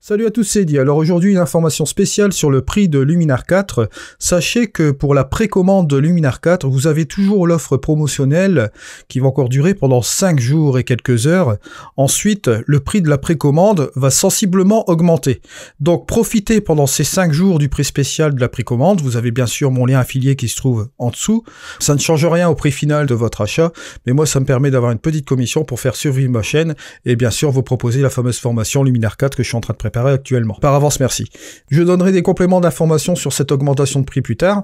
Salut à tous, c'est Eddy. Alors aujourd'hui, une information spéciale sur le prix de Luminar 4. Sachez que pour la précommande de Luminar 4, vous avez toujours l'offre promotionnelle qui va encore durer pendant 5 jours et quelques heures. Ensuite, le prix de la précommande va sensiblement augmenter. Donc profitez pendant ces 5 jours du prix spécial de la précommande. Vous avez bien sûr mon lien affilié qui se trouve en dessous. Ça ne change rien au prix final de votre achat, mais moi ça me permet d'avoir une petite commission pour faire survivre ma chaîne et bien sûr vous proposer la fameuse formation Luminar 4 que je suis en train de préparer actuellement. Par avance, merci. Je donnerai des compléments d'information sur cette augmentation de prix plus tard,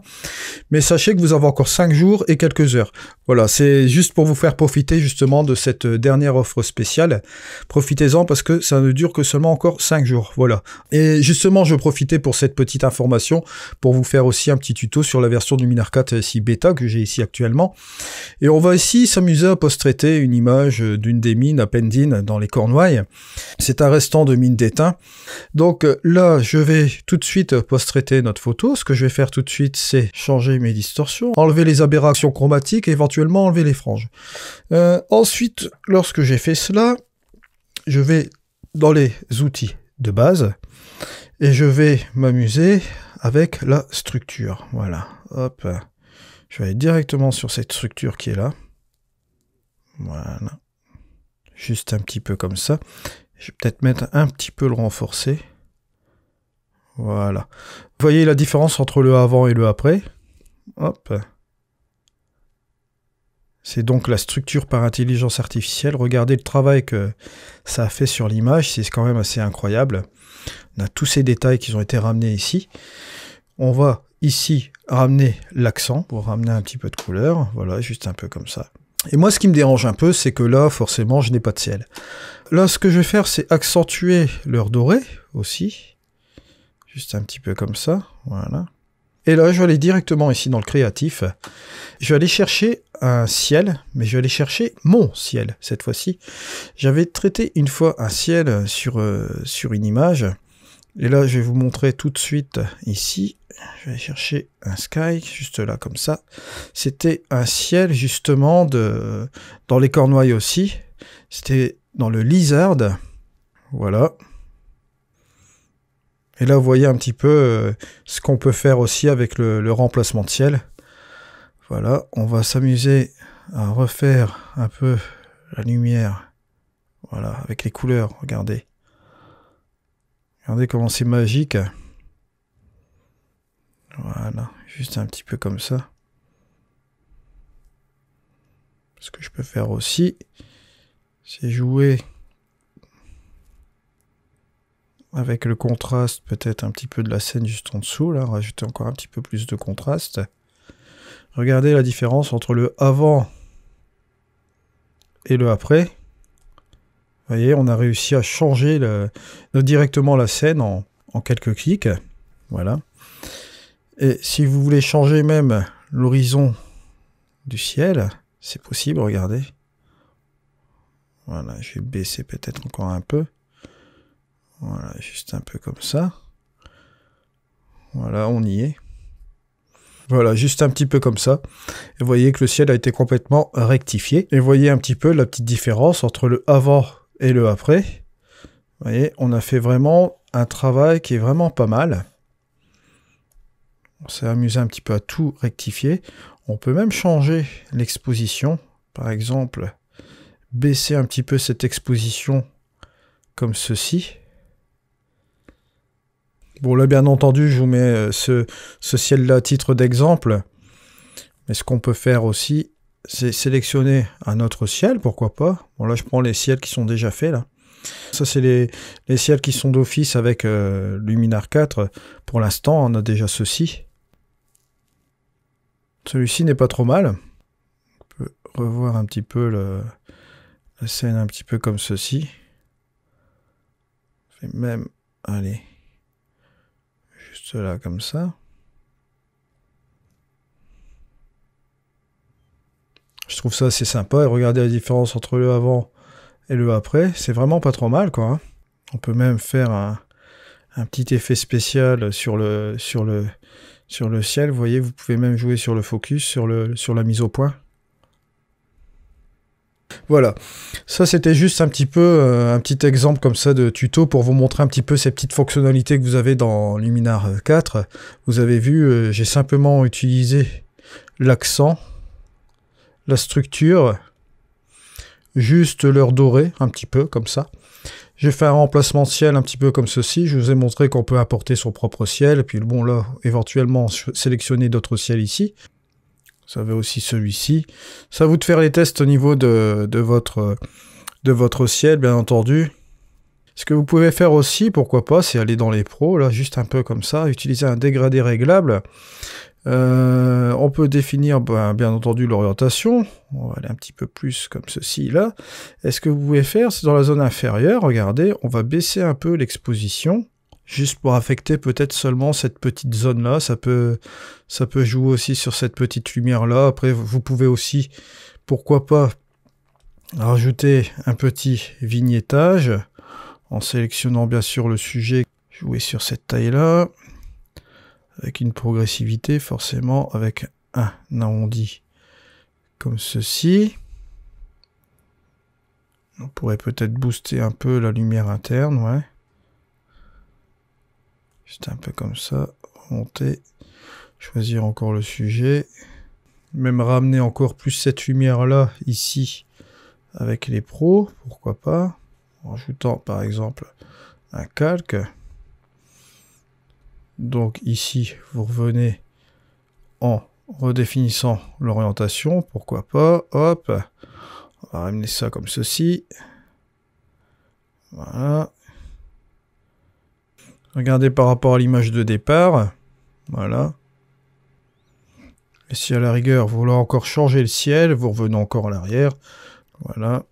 mais sachez que vous avez encore 5 jours et quelques heures. Voilà, c'est juste pour vous faire profiter justement de cette dernière offre spéciale. Profitez-en parce que ça ne dure que seulement encore 5 jours. Voilà. Et justement, je profitais pour cette petite information pour vous faire aussi un petit tuto sur la version du Luminar 4 SI Beta que j'ai ici actuellement. Et on va ici s'amuser à post-traiter une image d'une des mines à Pendine dans les Cornouailles. C'est un restant de mine d'étain. Donc là, je vais tout de suite post-traiter notre photo. Ce que je vais faire tout de suite, c'est changer mes distorsions, enlever les aberrations chromatiques et éventuellement enlever les franges. Ensuite, lorsque j'ai fait cela, je vais dans les outils de base et je vais m'amuser avec la structure. Voilà, hop. Je vais aller directement sur cette structure qui est là. Voilà. Juste un petit peu comme ça. Je vais peut-être mettre un petit peu le renforcer. Voilà. Vous voyez la différence entre le avant et le après. Hop. C'est donc la structure par intelligence artificielle. Regardez le travail que ça a fait sur l'image. C'est quand même assez incroyable. On a tous ces détails qui ont été ramenés ici. On va ici ramener l'accent pour ramener un petit peu de couleur. Voilà, juste un peu comme ça. Et moi, ce qui me dérange un peu, c'est que là, forcément, je n'ai pas de ciel. Là, ce que je vais faire, c'est accentuer l'heure dorée aussi. Juste un petit peu comme ça. Voilà. Et là, je vais aller directement ici dans le créatif. Je vais aller chercher un ciel, mais je vais aller chercher mon ciel, cette fois-ci. J'avais traité une fois un ciel sur une image. Et là, je vais vous montrer tout de suite ici. Je vais aller chercher un sky, juste là, comme ça. C'était un ciel, justement, dans les Cornouailles aussi. C'était dans le Lizard. Voilà. Et là, vous voyez un petit peu ce qu'on peut faire aussi avec le remplacement de ciel. Voilà, on va s'amuser à refaire un peu la lumière. Voilà, avec les couleurs, regardez. Regardez comment c'est magique. Voilà, juste un petit peu comme ça. Ce que je peux faire aussi, c'est jouer avec le contraste, peut-être un petit peu de la scène juste en dessous, là, rajouter encore un petit peu plus de contraste. Regardez la différence entre le avant et le après. Vous voyez, on a réussi à changer directement la scène en quelques clics. Voilà. Et si vous voulez changer même l'horizon du ciel, c'est possible, regardez. Voilà, je vais baisser peut-être encore un peu. Voilà, juste un peu comme ça. Voilà, on y est. Voilà, juste un petit peu comme ça. Et vous voyez que le ciel a été complètement rectifié. Et vous voyez un petit peu la petite différence entre le avant et le après. Vous voyez, on a fait vraiment un travail qui est vraiment pas mal. On s'est amusé un petit peu à tout rectifier. On peut même changer l'exposition. Par exemple, baisser un petit peu cette exposition comme ceci. Bon, là, bien entendu, je vous mets ce ciel-là à titre d'exemple. Mais ce qu'on peut faire aussi, c'est sélectionner un autre ciel, pourquoi pas. Bon, là, je prends les ciels qui sont déjà faits, là. Ça, c'est les ciels qui sont d'office avec Luminar 4. Pour l'instant, on a déjà ceci. Celui-ci n'est pas trop mal. On peut revoir un petit peu la scène un petit peu comme ceci. Je vais même, allez, juste là, comme ça. Je trouve ça assez sympa. Et regardez la différence entre le avant et le après. C'est vraiment pas trop mal, quoi. On peut même faire un petit effet spécial sur le ciel. Vous voyez, vous pouvez même jouer sur le focus, sur la mise au point. Voilà, ça c'était juste un petit peu un petit exemple comme ça de tuto pour vous montrer un petit peu ces petites fonctionnalités que vous avez dans Luminar 4. Vous avez vu, j'ai simplement utilisé l'accent, la structure, juste l'heure dorée, un petit peu comme ça. J'ai fait un remplacement de ciel un petit peu comme ceci. Je vous ai montré qu'on peut apporter son propre ciel. Et puis bon là, éventuellement sélectionner d'autres ciels ici. Vous avez aussi celui-ci. Ça vous de faire les tests au niveau de votre ciel, bien entendu. Ce que vous pouvez faire aussi, pourquoi pas, c'est aller dans les pros, là, juste un peu comme ça, utiliser un dégradé réglable. On peut définir, bien entendu, l'orientation. On va aller un petit peu plus comme ceci, là. Et ce que vous pouvez faire, c'est dans la zone inférieure, regardez, on va baisser un peu l'exposition. Juste pour affecter peut-être seulement cette petite zone-là, ça peut jouer aussi sur cette petite lumière-là. Après, vous pouvez aussi, pourquoi pas, rajouter un petit vignettage, en sélectionnant bien sûr le sujet, jouer sur cette taille-là, avec une progressivité forcément, avec un arrondi comme ceci. On pourrait peut-être booster un peu la lumière interne, ouais. Juste un peu comme ça, monter, choisir encore le sujet, même ramener encore plus cette lumière-là, ici, avec les pros, pourquoi pas, en rajoutant par exemple un calque. Donc ici, vous revenez en redéfinissant l'orientation, pourquoi pas, hop, on va ramener ça comme ceci, voilà. Regardez par rapport à l'image de départ. Voilà. Et si à la rigueur, vous voulez encore changer le ciel, vous revenez encore à l'arrière. Voilà.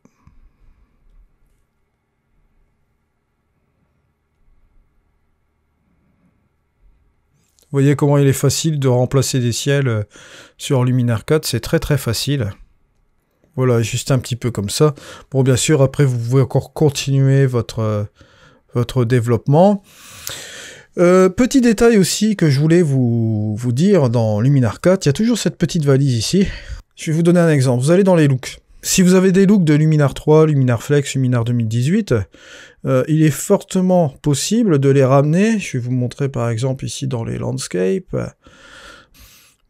Vous voyez comment il est facile de remplacer des ciels sur Luminar 4. C'est très très facile. Voilà, juste un petit peu comme ça. Bon, bien sûr, après, vous pouvez encore continuer votre développement. Petit détail aussi que je voulais vous dire dans Luminar 4, il y a toujours cette petite valise ici. Je vais vous donner un exemple. Vous allez dans les looks. Si vous avez des looks de Luminar 3, Luminar Flex, Luminar 2018, il est fortement possible de les ramener. Je vais vous montrer par exemple ici dans les landscapes.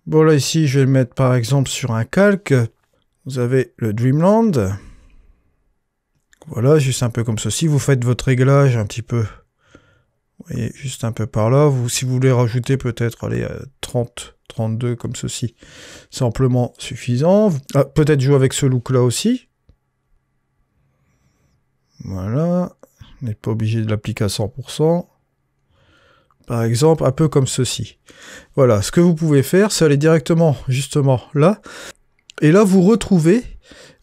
Bon là ici je vais le mettre par exemple sur un calque. Vous avez le Dreamland. Voilà, juste un peu comme ceci. Vous faites votre réglage un petit peu. Vous voyez, juste un peu par là. Si vous voulez rajouter peut-être, allez, 30, 32 comme ceci, c'est amplement suffisant. Peut-être jouer avec ce look-là aussi. Voilà. Vous n'êtes pas obligé de l'appliquer à 100%. Par exemple, un peu comme ceci. Voilà, ce que vous pouvez faire, c'est aller directement, justement, là. Et là, vous retrouvez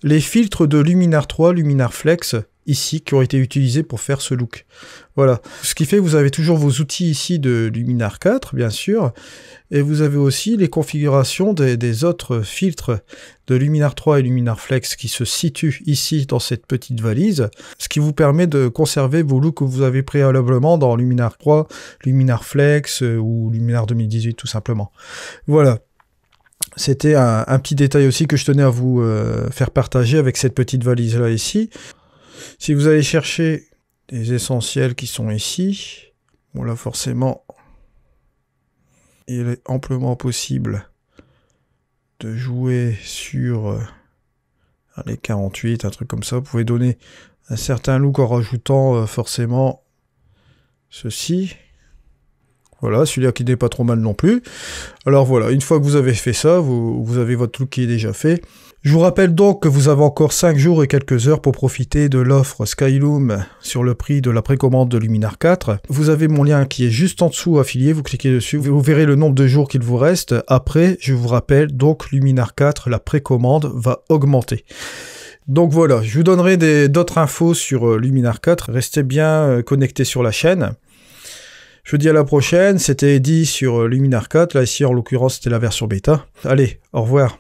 les filtres de Luminar 3, Luminar Flex, ici, qui ont été utilisés pour faire ce look. Voilà. Ce qui fait que vous avez toujours vos outils ici de Luminar 4, bien sûr, et vous avez aussi les configurations des autres filtres de Luminar 3 et Luminar Flex qui se situent ici dans cette petite valise, ce qui vous permet de conserver vos looks que vous avez préalablement dans Luminar 3, Luminar Flex ou Luminar 2018 tout simplement. Voilà. C'était un petit détail aussi que je tenais à vous faire partager avec cette petite valise-là ici. Si vous allez chercher des essentiels qui sont ici, bon là forcément, il est amplement possible de jouer sur les 48, un truc comme ça. Vous pouvez donner un certain look en rajoutant forcément ceci. Voilà, celui-là qui n'est pas trop mal non plus. Alors voilà, une fois que vous avez fait ça, vous avez votre look qui est déjà fait. Je vous rappelle donc que vous avez encore 5 jours et quelques heures pour profiter de l'offre Skyloom sur le prix de la précommande de Luminar 4. Vous avez mon lien qui est juste en dessous affilié, vous cliquez dessus, vous verrez le nombre de jours qu'il vous reste. Après, je vous rappelle, donc Luminar 4, la précommande va augmenter. Donc voilà, je vous donnerai d'autres infos sur Luminar 4, restez bien connectés sur la chaîne. Je vous dis à la prochaine, c'était Eddy sur Luminar 4, là ici en l'occurrence c'était la version bêta. Allez, au revoir.